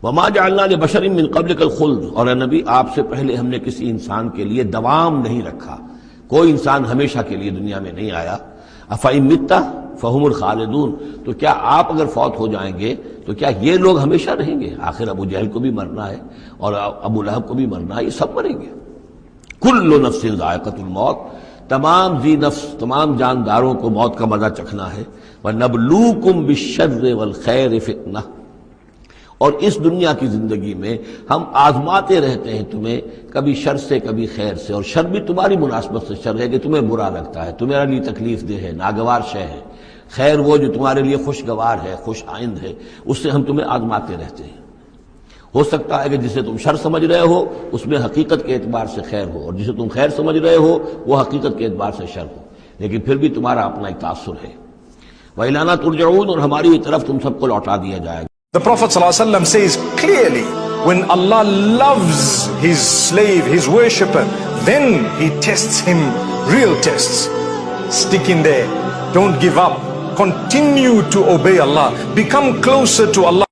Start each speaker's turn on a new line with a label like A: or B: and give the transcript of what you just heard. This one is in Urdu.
A: وما جعلنا لبشر من قبلک الخلد، اور اے نبی آپ سے پہلے ہم نے کسی انسان کے لیے دوام نہیں رکھا، کوئی انسان ہمیشہ کے لیے دنیا میں نہیں آیا۔ افإن مت فهم الخالدون، تو کیا آپ اگر فوت ہو جائیں گے تو کیا یہ لوگ ہمیشہ رہیں گے؟ آخر ابو جہل کو بھی مرنا ہے اور ابو لہب کو بھی مرنا ہے، یہ سب مریں گے۔ کل نفس ذائقۃ الموت، تمام ذی نفس، تمام جانداروں کو موت کا مزہ چکھنا ہے۔ وَنَبْلُوكُمْ بِالشَّرِّ وَالْخَيْرِ فِتْنَةً، اور اس دنیا کی زندگی میں ہم آزماتے رہتے ہیں تمہیں، کبھی شر سے کبھی خیر سے، اور شر بھی تمہاری مناسبت سے شر ہے کہ تمہیں برا لگتا ہے، تمہارے لیے تکلیف دہ ہے، ناگوار شے ہے، خیر وہ جو تمہارے لیے خوشگوار ہے، خوش آئند ہے، اس سے ہم تمہیں آزماتے رہتے ہیں۔ ہو سکتا ہے کہ جسے تم شر سمجھ رہے ہو اس میں حقیقت کے اعتبار سے خیر ہو، اور جسے تم خیر سمجھ رہے ہو وہ حقیقت کے اعتبار سے شر ہو، لیکن پھر بھی تمہارا اپنا ایک تاثر ہے۔ وَإِلَيْنَا تُرْجَعُونَ، اور ہماری طرف تم سب کو لوٹا دیا جائے گا۔
B: The Prophet ﷺ says clearly, when Allah loves his slave, his worshipper, then he tests him real tests. Stick in there, don't give up, continue to obey Allah, become closer to Allah.